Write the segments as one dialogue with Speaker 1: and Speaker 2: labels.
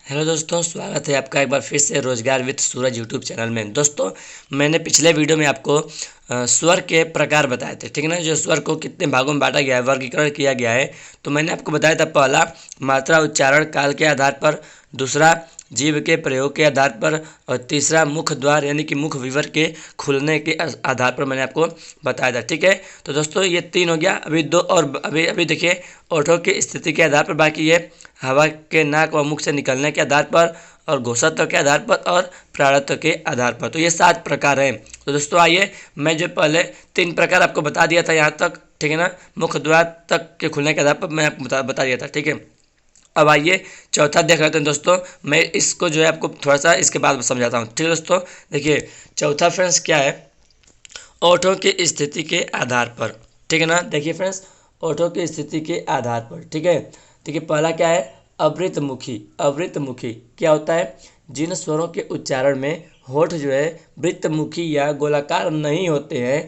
Speaker 1: Hello दोस्तों, स्वागत है आपका एक बार फिर से रोजगार विद सूरज यूट्यूब चैनल में। दोस्तों, मैंने पिछले वीडियो में आपको स्वर के प्रकार बताए थे, ठीक है ना। जो स्वर को कितने भागों में बांटा गया है, वर्गीकरण किया गया है। तो मैंने आपको बताया था, पहला मात्रा उच्चारण काल के आधार पर, दूसरा जीव के प्रयोग के आधार पर, और तीसरा मुख द्वार यानी कि मुख विवर के खुलने के आधार पर मैंने आपको बताया था, ठीक है। तो दोस्तों, ये तीन हो गया। अभी दो और अभी अभी देखिए, ओठों की स्थिति के आधार पर बाकी है। हवा के नाक व मुख से निकलने के आधार पर, और घोषत्व के आधार पर, और प्राणत्व के आधार पर। तो ये 7 प्रकार हैं। तो दोस्तों आइए, मैं जो पहले 3 प्रकार आपको बता दिया था यहाँ तक, ठीक है ना, मुख द्वार तक के खुलने के आधार पर मैं आपको बता दिया था, ठीक है। अब आइए चौथा देख लेते हैं दोस्तों। मैं इसको जो है आपको थोड़ा सा इसके बाद समझाता हूँ, ठीक है दोस्तों। देखिए चौथा फ्रेंड्स क्या है, ओठों की स्थिति के आधार पर, ठीक है ना। देखिए फ्रेंड्स, ओठों की स्थिति के आधार पर, ठीक है। देखिए पहला क्या है, अवृतमुखी। अवृतमुखी क्या होता है, जिन स्वरों के उच्चारण में होठ जो है वृत्तमुखी या गोलाकार नहीं होते हैं,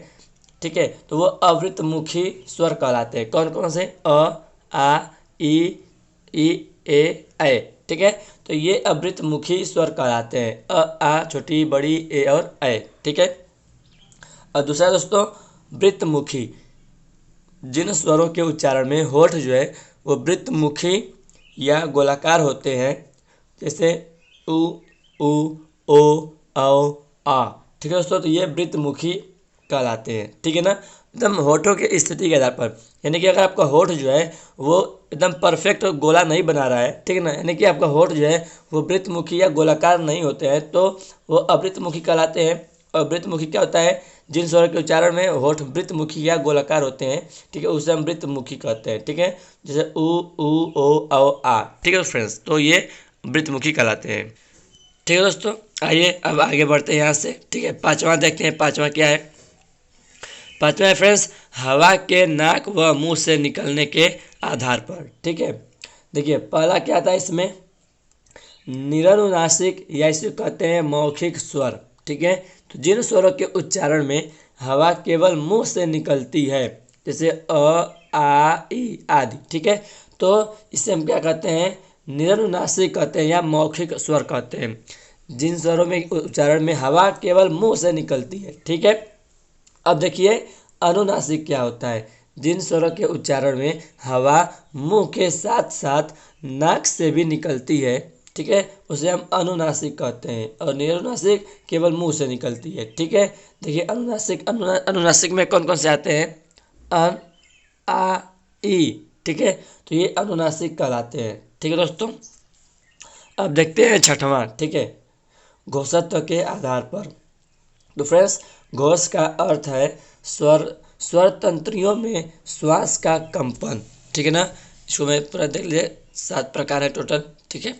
Speaker 1: ठीक है, तो वो अवृतमुखी स्वर कहलाते हैं। कौन कौन से, आ ई ए ऐ, ठीक है। तो ये अवृतमुखी स्वर कहलाते हैं, आ छोटी बड़ी ए और ऐ, ठीक है। और दूसरा दोस्तों, वृत्तमुखी, जिन स्वरों के उच्चारण में होठ जो है वो वृत्तमुखी या गोलाकार होते हैं, जैसे उ, ओ, औ, आ, ठीक है दोस्तों। तो ये वृत्तमुखी कहलाते हैं, ठीक है ना। एकदम होठों की स्थिति के आधार पर, यानी कि अगर आपका होठ जो है वो एकदम परफेक्ट गोला नहीं बना रहा है, ठीक है ना, यानी कि आपका होठ जो है वो वृत्तमुखी या गोलाकार नहीं होते हैं, तो वो अवृत्तमुखी कहलाते हैं। और वृत्तमुखी क्या होता है, जिन स्वर के उच्चारण में होठ वृत्तमुखी या गोलाकार होते हैं, ठीक है, उसे हम वृत्तमुखी कहते हैं, ठीक है। जैसे उ, ओ, औ, आ, ठीक है फ्रेंड्स। तो ये वृत्तमुखी कहलाते हैं, ठीक है दोस्तों। आइए अब आगे बढ़ते हैं यहाँ से, ठीक है। पांचवा देखते हैं, पांचवा क्या है। पांचवा है फ्रेंड्स, हवा के नाक व मुंह से निकलने के आधार पर, ठीक है। देखिए पहला क्या था इसमें, निरनुनासिक या इसे कहते हैं मौखिक स्वर, ठीक है। तो जिन स्वरों के उच्चारण में हवा केवल मुंह से निकलती है, जैसे आ ई आदि, ठीक है, तो इसे हम क्या कहते हैं, निरनुनासिक कहते हैं या मौखिक स्वर कहते हैं। जिन स्वरों में उच्चारण में हवा केवल मुंह से निकलती है, ठीक है। अब देखिए अनुनासिक क्या होता है, जिन स्वरों के उच्चारण में हवा मुंह के साथ साथ नाक से भी निकलती है, ठीक है, उसे हम अनुनासिक कहते हैं। और निरनुनासिक केवल मुंह से निकलती है, ठीक है। देखिए अनुनासिक अनुनासिक में कौन कौन से आते हैं, अन, आ, ई, ठीक है। तो ये अनुनासिक कहलाते हैं, ठीक है दोस्तों। अब देखते हैं छठवां, ठीक है, घोषत्व के आधार पर। तो फ्रेंड्स, घोष का अर्थ है स्वर, स्वर तंत्रियों में श्वास का कंपन, ठीक है ना। इसको मैं पूरा देख लीजिए, 7 प्रकार है टोटल, ठीक है।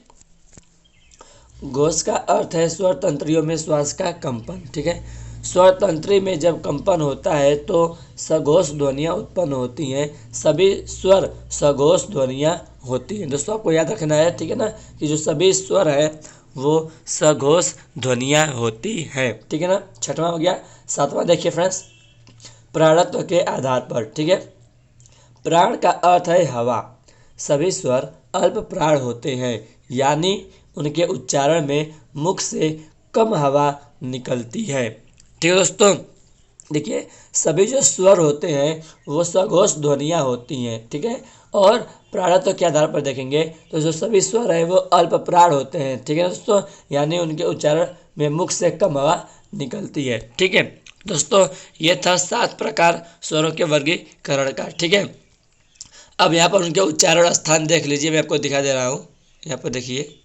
Speaker 1: घोष का अर्थ है स्वर तंत्रियों में श्वास का कंपन, ठीक है। स्वर तंत्री में जब कंपन होता है तो सघोष ध्वनियाँ उत्पन्न होती हैं। सभी स्वर सघोष ध्वनियाँ होती हैं। दोस्तों आपको याद रखना है, ठीक है ना, कि जो सभी स्वर है वो सघोष ध्वनियाँ होती हैं, ठीक है ना। छठवां हो गया। सातवां देखिए फ्रेंड्स, प्राणत्व के आधार पर, ठीक है। प्राण का अर्थ है हवा। सभी स्वर अल्प प्राण होते हैं, यानी उनके उच्चारण में मुख से कम हवा निकलती है, ठीक है दोस्तों। देखिए सभी जो स्वर होते हैं वो सघोष ध्वनियाँ होती हैं, ठीक है। और प्राणत्व के आधार पर देखेंगे तो जो सभी स्वर है वो अल्प प्राण होते हैं, ठीक है दोस्तों, यानी उनके उच्चारण में मुख से कम हवा निकलती है, ठीक है दोस्तों। ये था 7 प्रकार स्वरों के वर्गीकरण का, ठीक है। अब यहाँ पर उनके उच्चारण स्थान देख लीजिए, मैं आपको दिखा दे रहा हूँ। यहाँ पर देखिए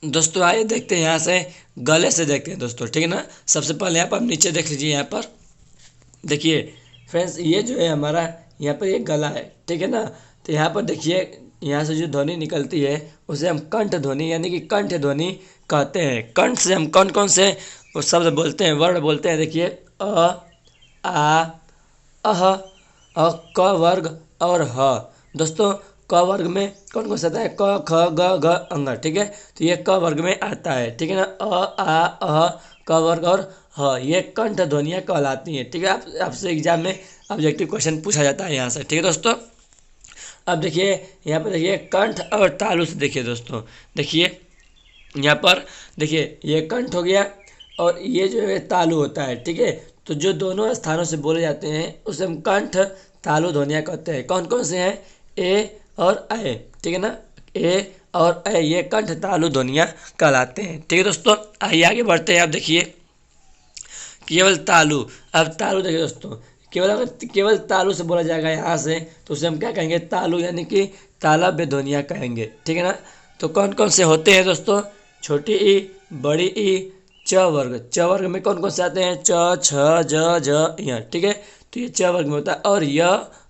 Speaker 1: दोस्तों, आइए देखते हैं यहाँ से, गले से देखते हैं दोस्तों, ठीक है ना। सबसे पहले यहाँ पर नीचे देख लीजिए, यहाँ पर देखिए फ्रेंड्स, ये जो है हमारा यहाँ पर ये गला है, ठीक है ना। तो यहाँ पर देखिए, यहाँ से जो ध्वनि निकलती है उसे हम कंठ ध्वनि यानी कि कंठ ध्वनि कहते हैं। कंठ से हम कौन कौन से वो शब्द बोलते हैं, वर्ण बोलते हैं। देखिए आ, अह, क वर्ग और ह। दोस्तों क वर्ग में कौन कौन सा आता है, क ख ग घ अंग, ठीक है। तो ये क वर्ग में आता है, ठीक है ना। अह क वर्ग और ह, ये कंठ ध्वनियाँ कहलाती हैं, ठीक है। आपसे एग्जाम में ऑब्जेक्टिव क्वेश्चन पूछा जाता है यहाँ से, ठीक है दोस्तों। अब देखिए यहाँ पर देखिए कंठ और तालु से देखिए दोस्तों, देखिए यहाँ पर देखिए ये कंठ हो गया और ये जो है तालु होता है, ठीक है। तो जो दोनों स्थानों से बोले जाते हैं उसे हम कंठ तालु ध्वनियाँ कहते हैं। कौन कौन से हैं? ए और ऐ, ठीक है ना। ए और ऐ ये कंठ तालु ध्वनियाँ कहलाते हैं, ठीक है दोस्तों। आइए आगे बढ़ते हैं। आप देखिए केवल तालु। अब तालु देखिए दोस्तों, केवल अगर केवल तालु से बोला जाएगा यहाँ से तो उसे हम क्या कहेंगे? तालु, यानी कि तालव्य ध्वनियाँ कहेंगे, ठीक है ना। तो कौन कौन से होते हैं दोस्तों? छोटी ई, बड़ी ई, च वर्ग। च वर्ग में कौन कौन से आते हैं? च, छ, ज, झ, य, ठीक है। तो ये च वर्ग में होता है। और य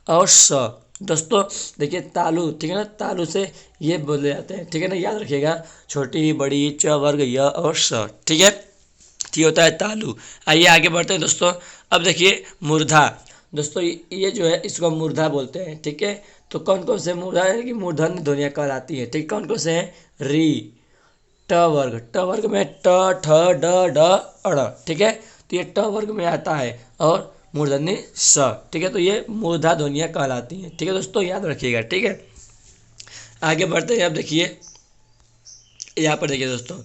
Speaker 1: और स दोस्तों देखिए तालु, ठीक है ना, तालु से ये बोले जाते हैं, ठीक है ना, याद रखिएगा। छोटी बड़ी च वर्ग य और स, ठीक है। ये होता है तालु। आइए आगे बढ़ते हैं दोस्तों। अब देखिए मूर्धा। दोस्तों ये जो है इसको हम मूर्धा बोलते हैं, ठीक है। तो कौन कौन से मूर्धा है कि मूर्धन्य ध्वनियाँ कहलाती है, ठीक। कौन कौन से हैं? री, ट वर्ग। ट वर्ग में ट, ठ, ड, ढ, अड़, ठीक है। तो ये ट वर्ग में आता है और मूर्धन्य स, ठीक है। तो ये मूर्धा ध्वनियाँ कहलाती हैं, ठीक है दोस्तों, याद रखिएगा, ठीक है। आगे बढ़ते हैं। अब देखिए यहाँ पर देखिए दोस्तों,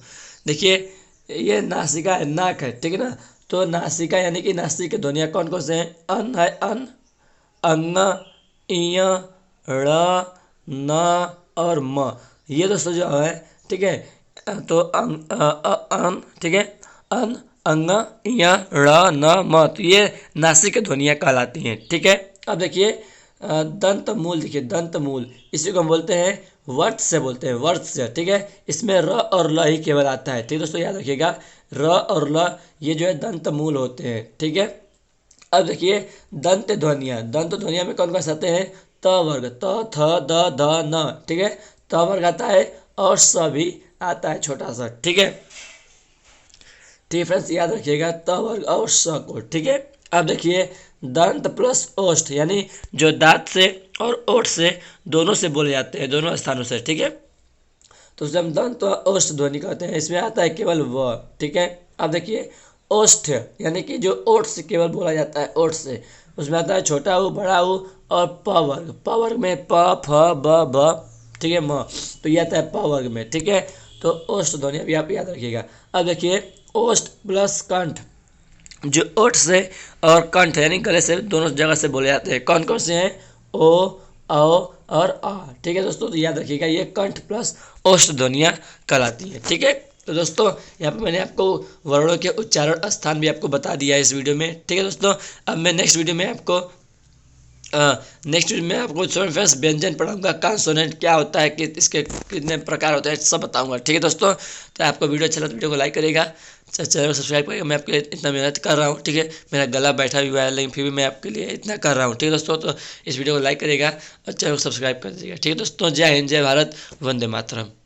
Speaker 1: देखिए ये नासिका है, नाक है, ठीक है ना। तो नासिका यानी कि नासिक की ध्वनियाँ कौन कौन से हैं? अन है, अन, अंग, इय, ड़, न और म। ये दोस्तों जो है, ठीक है। तो अन, ठीक है, अन, अंग, इय, ड़, न, म। तो ये नासिक की ध्वनियाँ कहलाती हैं, ठीक है। अब देखिए दंत मूल। देखिए दंत मूल, इसी को हम बोलते हैं वर्त से, बोलते हैं वर्त से, ठीक है। इसमें र और ल ही केवल आता है, ठीक दोस्तों, याद रखिएगा। र और ल ये जो है दंत मूल होते हैं, ठीक है। अब देखिए दंत ध्वनियाँ। दंत ध्वनियाँ में कौन कौन से आते हैं? त वर्ग, त, थ, द, ध, न, ठीक है। त वर्ग आता है और स भी आता है छोटा सा, ठीक है। ठीक है फ्रेंड्स, याद रखिएगा त वर्ग और स को, ठीक है। अब देखिए दंत प्लस ओष्ठ, यानी जो दांत से और ओठ से दोनों से बोले जाते हैं, दोनों स्थानों से, ठीक है। तो उसे हम दंत और ओष्ठ ध्वनि कहते हैं। इसमें आता है केवल व, ठीक है। अब देखिए ओष्ठ यानी कि जो ओठ से केवल बोला जाता है, ओठ से, उसमें आता है छोटा ऊ, बड़ा ऊ और प वर्ग। प वर्ग में प, फ, ब, भ, ठीक है, म। तो ये आता है प वर्ग में, ठीक है। तो ओष्ठ ध्वनि अभी आप याद रखिएगा। अब देखिए ओष्ठ प्लस कंठ, जो ओठ से और कंठ यानी गले से दोनों जगह से बोले जाते हैं। कौन कौन से हैं? ओ, औ और आ, ठीक है दोस्तों। तो याद रखिएगा ये कंठ प्लस ओष्ठ ध्वनियाँ कहलाती हैं, ठीक है। तो दोस्तों यहाँ पे मैंने आपको वर्णों के उच्चारण स्थान भी आपको बता दिया है इस वीडियो में, ठीक है दोस्तों। अब मैं नेक्स्ट वीडियो में आपको फ्रेंड्स व्यंजन पढ़ाऊंगा, कॉन्सोनेंट क्या होता है, कि इसके कितने प्रकार होते हैं, सब बताऊंगा, ठीक है दोस्तों। तो आपको वीडियो अच्छा लगा तो वीडियो को लाइक करेगा, चैनल को सब्सक्राइब करेगा। मैं आपके लिए इतना मेहनत कर रहा हूँ, ठीक है। मेरा गला बैठा हुआ है लेकिन फिर भी मैं आपके लिए इतना कर रहा हूँ, ठीक है दोस्तों। तो इस वीडियो को लाइक करेगा और चैनल को सब्सक्राइब कर दीजिएगा, ठीक है दोस्तों। जय हिंद, जय भारत, वंदे मातरम।